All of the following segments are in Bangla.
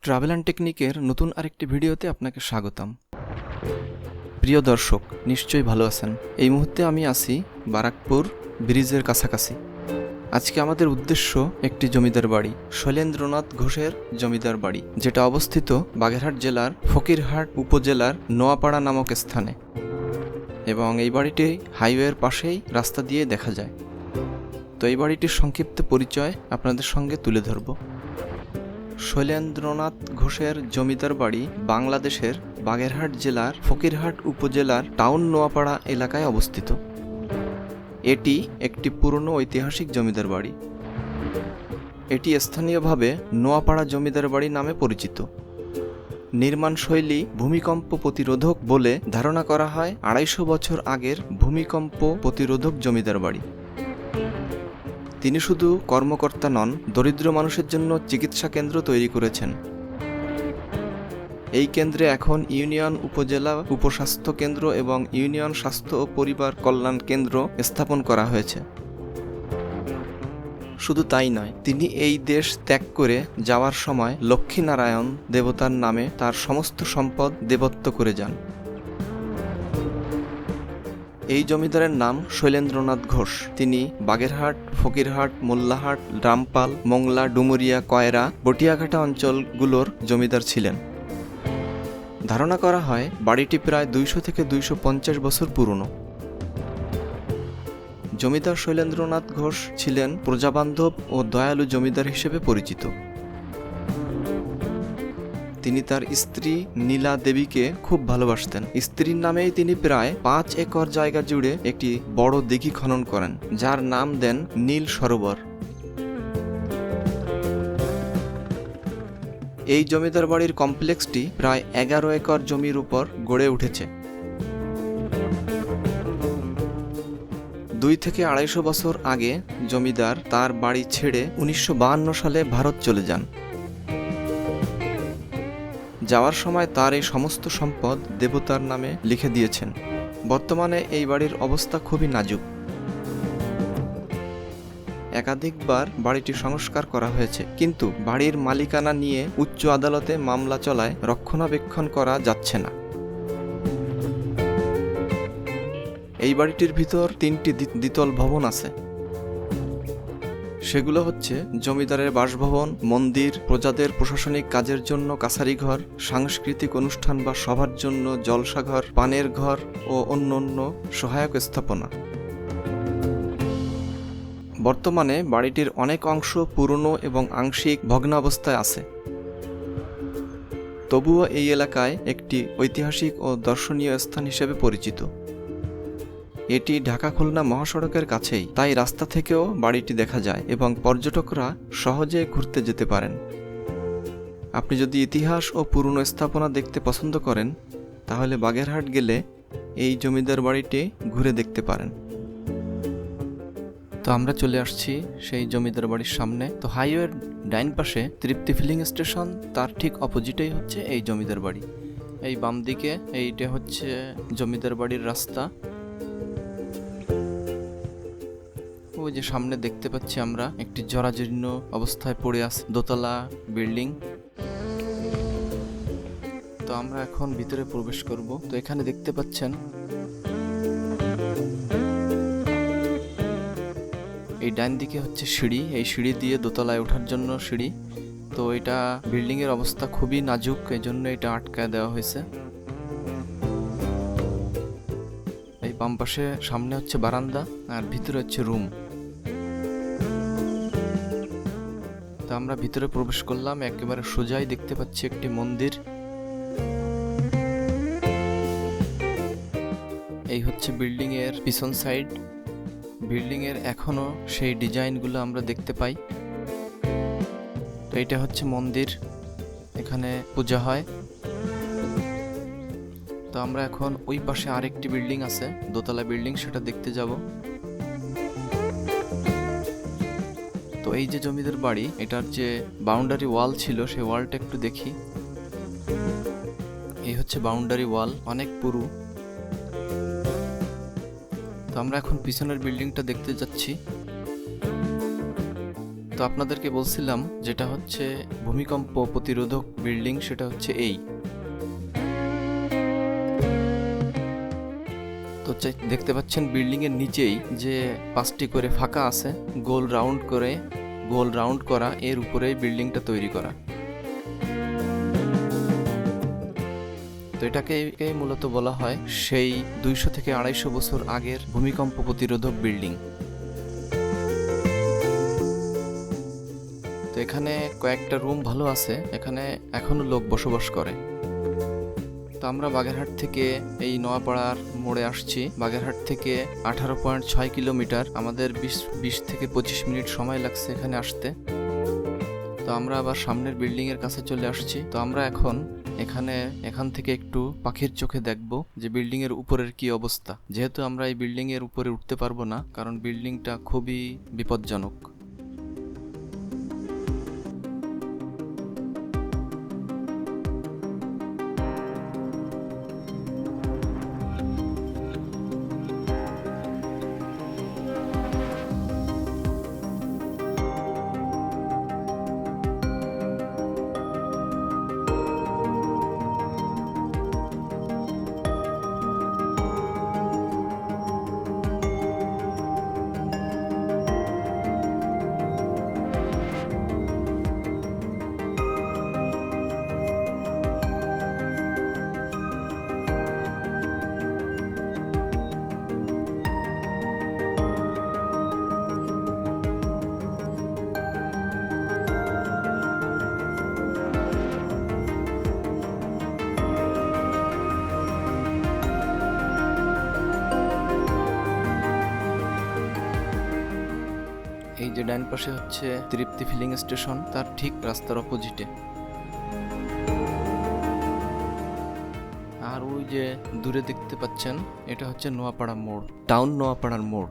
ট্রাভেল অ্যান্ড টেকনিকের নতুন আরেকটি ভিডিওতে আপনাকে স্বাগতম। প্রিয় দর্শক, নিশ্চয়ই ভালো আছেন। এই মুহূর্তে আমি আছি বারাকপুর ব্রিজের কাছাকাছি। আজকে আমাদের উদ্দেশ্য একটি জমিদার বাড়ি, শৈলেন্দ্রনাথ ঘোষের জমিদার বাড়ি, যেটা অবস্থিত বাগেরহাট জেলার ফকিরহাট উপজেলার নোয়াপাড়া নামক স্থানে, এবং এই বাড়িটি হাইওয়ের পাশেই রাস্তা দিয়ে দেখা যায়। তো এই বাড়িটির সংক্ষিপ্ত পরিচয় আপনাদের সঙ্গে তুলে ধরব। শৈলেন্দ্রনাথ ঘোষের জমিদার বাড়ি বাংলাদেশের বাগেরহাট জেলার ফকিরহাট উপজেলার টাউন নোয়াপাড়া এলাকায় অবস্থিত। এটি একটি পুরনো ঐতিহাসিক জমিদার বাড়ি। এটি স্থানীয়ভাবে নোয়াপাড়া জমিদার বাড়ি নামে পরিচিত। নির্মাণ শৈলী ভূমিকম্প প্রতিরোধক বলে ধারণা করা হয় ২৫০ বছর আগের ভূমিকম্প প্রতিরোধক জমিদার বাড়ি। তিনি শুধু কর্মকর্তা নন, দরিদ্র মানুষের জন্য চিকিৎসা কেন্দ্র তৈরি করেছেন। এই কেন্দ্রে এখন ইউনিয়ন উপজেলা উপস্বাস্থ্য কেন্দ্র এবং ইউনিয়ন স্বাস্থ্য ও পরিবার কল্যাণ কেন্দ্র স্থাপন করা হয়েছে। শুধু তাই নয়, তিনি এই দেশ ত্যাগ করে যাওয়ার সময় লক্ষ্মীনারায়ণ দেবতার নামে তার সমস্ত সম্পদ দেবত্ব করে যান। এই জমিদারের নাম শৈলেন্দ্রনাথ ঘোষ। তিনি বাগেরহাট, ফকিরহাট, মোল্লাহাট, রামপাল, মোংলা, ডুমুরিয়া, কয়রা, বটিয়াঘাটা অঞ্চলগুলোর জমিদার ছিলেন। ধারণা করা হয় বাড়িটি প্রায় ২০০ থেকে ২৫০ বছর পুরনো। জমিদার শৈলেন্দ্রনাথ ঘোষ ছিলেন প্রজাবান্ধব ও দয়ালু জমিদার হিসেবে পরিচিত। তিনি তার স্ত্রী নীলা দেবীকে খুব ভালোবাসতেন। স্ত্রীর নামেই তিনি প্রায় ৫ একর জায়গা জুড়ে একটি বড় দিঘি খনন করেন, যার নাম দেন নীল সরোবর। এই জমিদার বাড়ির কমপ্লেক্সটি প্রায় ১১ একর জমির উপর গড়ে উঠেছে। ২ থেকে ২৫০ বছর আগে জমিদার তার বাড়ি ছেড়ে ১৯৫২ সালে ভারত চলে যান। যাওয়ার সময় তার এই সমস্ত সম্পদ দেবতার নামে লিখে দিয়েছেন। বর্তমানে এই বাড়ির অবস্থা খুবই নাজুক। একাধিকবার বাড়িটি সংস্কার করা হয়েছে, কিন্তু বাড়ির মালিকানা নিয়ে উচ্চ আদালতে মামলা চলায় রক্ষণাবেক্ষণ করা যাচ্ছে না। এই বাড়িটির ভিতর ৩টি দ্বিতল ভবন আছে। সেগুলো হচ্ছে জমিদারের বাসভবন, মন্দির, প্রজাদের প্রশাসনিক কাজের জন্য কাছারিঘর, সাংস্কৃতিক অনুষ্ঠান বা সভার জন্য জলসাঘর, পানের ঘর ও অন্যান্য সহায়ক স্থাপনা। বর্তমানে বাড়িটির অনেক অংশ পুরনো এবং আংশিক ভগ্নাবস্থায় আছে। তবুও এই এলাকায় একটি ঐতিহাসিক ও দর্শনীয় স্থান হিসেবে পরিচিত। এটি ঢাকা-খুলনা মহাসড়কের কাছেই, তাই রাস্তা থেকেও বাড়িটি দেখা যায় এবং পর্যটকরা সহজে ঘুরতে যেতে পারেন। আপনি যদি ইতিহাস ও পুরনো স্থাপনা দেখতে পছন্দ করেন, তাহলে বাগেরহাট গেলে এই জমিদার বাড়িটি ঘুরে দেখতে পারেন। তো আমরা চলে আসছি সেই জমিদার বাড়ির সামনে। তো হাইওয়ের ডাইন পাশে তৃপ্তি ফিলিং স্টেশন, তার ঠিক অপোজিটেই হচ্ছে এই জমিদার বাড়ি। এই বাম দিকে এইটা হচ্ছে জমিদার বাড়ির রাস্তা। ওই যে সামনে দেখতে পাচ্ছি আমরা একটি জরাজীর্ণ অবস্থায় পড়ে আছে দোতলা বিল্ডিং। তো আমরা এখন ভিতরে প্রবেশ করব। তো এখানে দেখতে পাচ্ছেন এই ডান দিকে হচ্ছে সিঁড়ি, এই সিঁড়ি দিয়ে দোতলায় ওঠার জন্য সিঁড়ি। তো এটা বিল্ডিং এর অবস্থা খুবই নাজুক, এই জন্য এটা আটকায় দেওয়া হয়েছে। এই বাম পাশে সামনে হচ্ছে বারান্দা আর ভিতরে হচ্ছে রুম। তো আমরা ভিতরে প্রবেশ করলাম, একেবারে সোজাই দেখতে পাচ্ছি একটি মন্দির। এই হচ্ছে বিল্ডিং এর পিছন সাইড। বিল্ডিং এর এখনো সেই ডিজাইনগুলো আমরা দেখতে পাই। তো এটা হচ্ছে মন্দির, এখানে পূজা হয়। তো আমরা এখন ওই পাশে আরেকটি বিল্ডিং আছে, দোতলা বিল্ডিং, সেটা দেখতে যাব। তো এই যে জমিদার বাড়ি, এটার যে বাউন্ডারি ওয়াল ছিল সেই ওয়ালটা একটু দেখি। এই হচ্ছে বাউন্ডারি ওয়াল, অনেক পুরু। তো আমরা এখন পিছনের বিল্ডিংটা দেখতে যাচ্ছি। তো আপনাদেরকে বলছিলাম যেটা হচ্ছে ভূমিকম্প প্রতিরোধক বিল্ডিং, সেটা হচ্ছে এই। তো দেখতে পাচ্ছেন বিল্ডিং এর নিচেই যে 5টি করে ফাঁকা আছে, গোল রাউন্ড করা, এর উপরেই বিল্ডিংটা তৈরি করা। তো এটাকে মূলত বলা হয় সেই 200 থেকে 250 বছর আগের ভূমিকম্প প্রতিরোধক বিল্ডিং। তো এখানে কয়েকটা রুম ভালো আছে, এখানে এখনো লোক বসবাস করে। তো আমরা বাগেরহাট থেকে এই নোয়াপাড়ার মোড়ে আসছি। বাগেরহাট থেকে 18.6 কিলোমিটার, আমাদের 20 থেকে 25 মিনিট সময় লাগছে এখানে আসতে। তো আমরা আবার সামনের বিল্ডিং এর কাছে চলে আসছি। তো আমরা এখান থেকে একটু পাখির চোখে দেখব যে বিল্ডিং এর উপরের কি অবস্থা। যেহেতু আমরা এই বিল্ডিং এর উপরে উঠতে পারবো না, কারণ বিল্ডিংটা খুবই বিপজ্জনক। এই যে ডান পাশে হচ্ছে তৃপ্তি ফিলিং স্টেশন, তার ঠিক রাস্তার অপোজিটে। আর ওই যে দূরে দেখতে পাচ্ছেন, এটা হচ্ছে নোয়াপাড়া মোড়, টাউন নোয়াপাড়ার মোড়।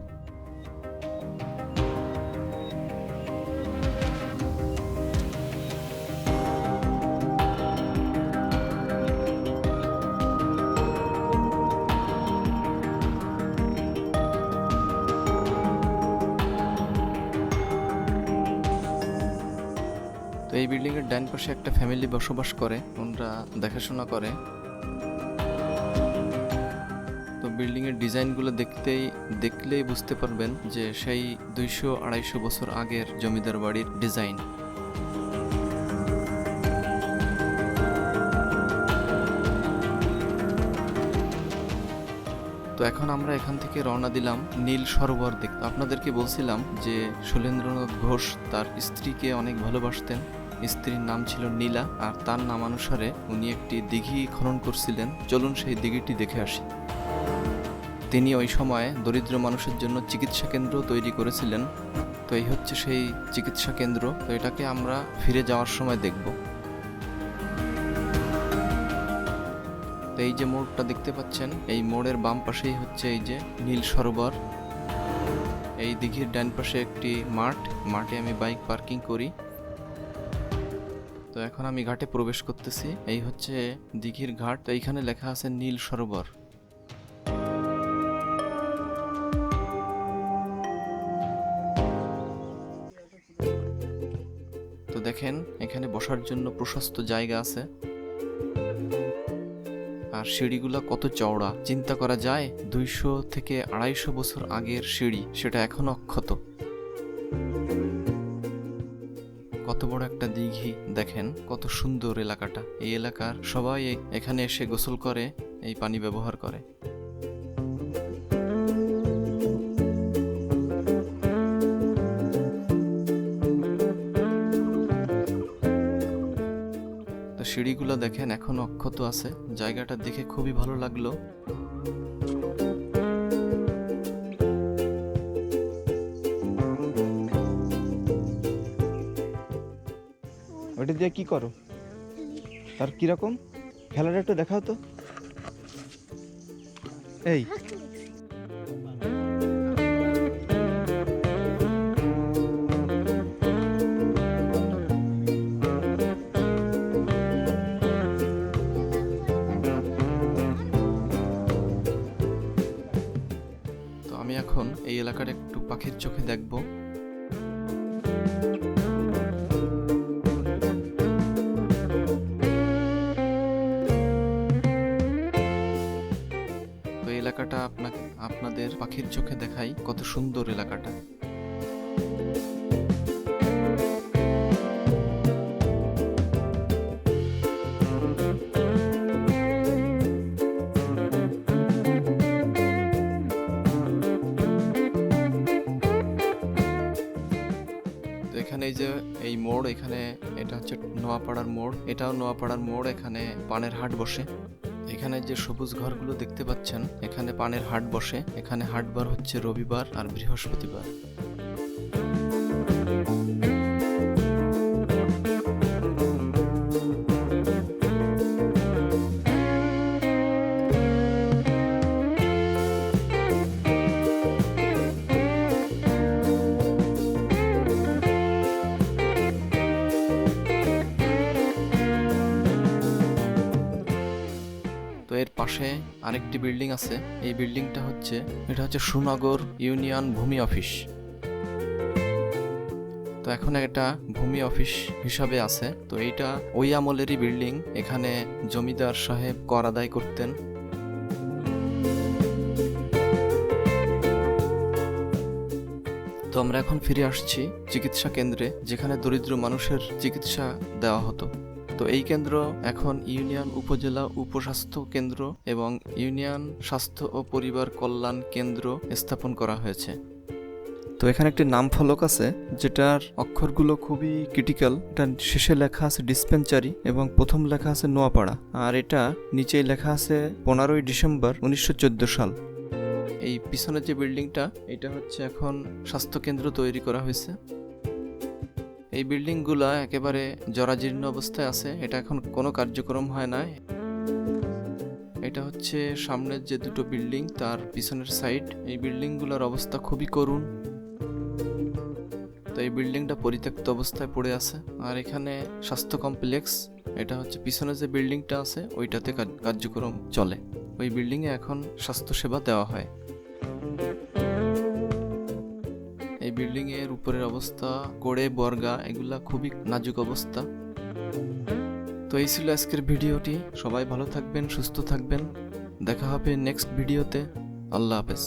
তো এই বিল্ডিং এর ডান পাশে একটা ফ্যামিলি বসবাস করে, ওনারা দেখাশোনা করে। তো বিল্ডিং এর ডিজাইনগুলো দেখলেই বুঝতে পারবেন যে সেই 200-250 বছর আগের জমিদার বাড়ির ডিজাইন। তো এখন আমরা এখান থেকে রওনা দিলাম নীল সরোবর দেখতে। আপনাদেরকে বলছিলাম যে শৈলেন্দ্রনাথ ঘোষ তার স্ত্রীকে অনেক ভালোবাসতেন। স্ত্রীর নাম ছিল নীলা, আর তার নামানুসারে উনি একটি দিঘি খনন করছিলেন। চলুন সেই দিঘিটি দেখে আসি। তিনি ওই সময় দরিদ্র মানুষের জন্য চিকিৎসা কেন্দ্র তৈরি করেছিলেন। তো এই হচ্ছে সেই চিকিৎসা কেন্দ্র। তো এটাকে আমরা ফিরে যাওয়ার সময় দেখব। তো এই যে মোড়টা দেখতে পাচ্ছেন, এই মোড়ের বাম পাশেই হচ্ছে এই যে নীল সরোবর। এই দিঘির ডান পাশে একটি মাঠে আমি বাইক পার্কিং করি। তো এখন আমি ঘাটে প্রবেশ করতেছি। এই হচ্ছে দিঘির ঘাট। তো এইখানে লেখা আছে নীল সরোবর। তো দেখেন এখানে বসার জন্য প্রশস্ত জায়গা আছে, আর সিঁড়িগুলা কত চওড়া। চিন্তা করা যায় 200 থেকে 250 বছর আগের সিঁড়ি, সেটা এখনো অক্ষত। কত বড় একটা দিঘি, দেখেন কত সুন্দর এলাকাটা। এই এলাকার সবাই এখানে এসে গোসল করে, এই পানি ব্যবহার করে। তো সিঁড়িগুলো দেখেন এখনো অক্ষত আছে। জায়গাটা দেখে খুবই ভালো লাগলো। ওটা দিয়ে কি করো? আর কিরকম খেলাটা একটু দেখাও তো। এই তো আমি এখন এই এলাকার একটু পাখির চোখে দেখব। আপনাদের পাখির চোখে দেখাই কত সুন্দর এলাকাটা। এখানে এই যে এই মোড়, এখানে এটা হচ্ছে নোয়াপাড়ার মোড়, এটাও নোয়াপাড়ার মোড়। এখানে পানের হাট বসে। এখানে যে সবুজ ঘরগুলো দেখতে পাচ্ছেন, এখানে পানের হাট বসে। এখানে হাটবার হচ্ছে রবিবার আর বৃহস্পতিবার। তো এর পাশে আরেকটি বিল্ডিং আছে। এই বিল্ডিংটা হচ্ছে, এটা হচ্ছে সুনগর ইউনিয়ন ভূমি অফিস। তো এখন এটা ভূমি অফিস হিসাবে আছে। তো এইটা ওই আমলেরই বিল্ডিং। এখানে জমিদার সাহেব কর আদায় করতেন। তো আমরা এখন ফিরে আসছি চিকিৎসা কেন্দ্রে, যেখানে দরিদ্র মানুষের চিকিৎসা দেওয়া হতো। তো এই কেন্দ্র এখন ইউনিয়ন উপজেলা উপস্বাস্থ্য কেন্দ্র এবং ইউনিয়ন স্বাস্থ্য ও পরিবার কল্যাণ কেন্দ্র স্থাপন করা হয়েছে। তো এখানে একটি নাম ফলক আছে, যেটার অক্ষরগুলো খুবই ক্রিটিক্যাল। এটা শেষে লেখা আছে ডিসপেন্সারি এবং প্রথম লেখা আছে নোয়াপাড়া, আর এটা নিচেই লেখা আছে 15ই ডিসেম্বর 1914 সাল। এই পিছনে যে বিল্ডিংটা, এটা হচ্ছে এখন স্বাস্থ্য কেন্দ্র তৈরি করা হয়েছে। এই বিল্ডিংগুলা একেবারে জরাজীর্ণ অবস্থায় আছে। এটা এখন কোনো কার্যক্রম হয় না। এটা হচ্ছে সামনের যে দুটো বিল্ডিং, তার পিছনের সাইড। এই বিল্ডিংগুলোর অবস্থা খুবই করুণ। তো এই বিল্ডিংটা পরিত্যক্ত অবস্থায় পড়ে আছে। আর এখানে স্বাস্থ্য কমপ্লেক্স, এটা হচ্ছে পিছনে যে বিল্ডিংটা আছে ওইটাতে কার্যক্রম চলে। ওই বিল্ডিংয়ে এখন স্বাস্থ্যসেবা দেওয়া হয়। এই বিল্ডিং এর উপরের অবস্থা, গোড়ে বর্গা, এগুলা খুবই নাজুক অবস্থা। তো এই ছিল আজকের ভিডিওটি। সবাই ভালো থাকবেন, সুস্থ থাকবেন। দেখা হবে নেক্সট ভিডিওতে। আল্লাহ হাফেজ।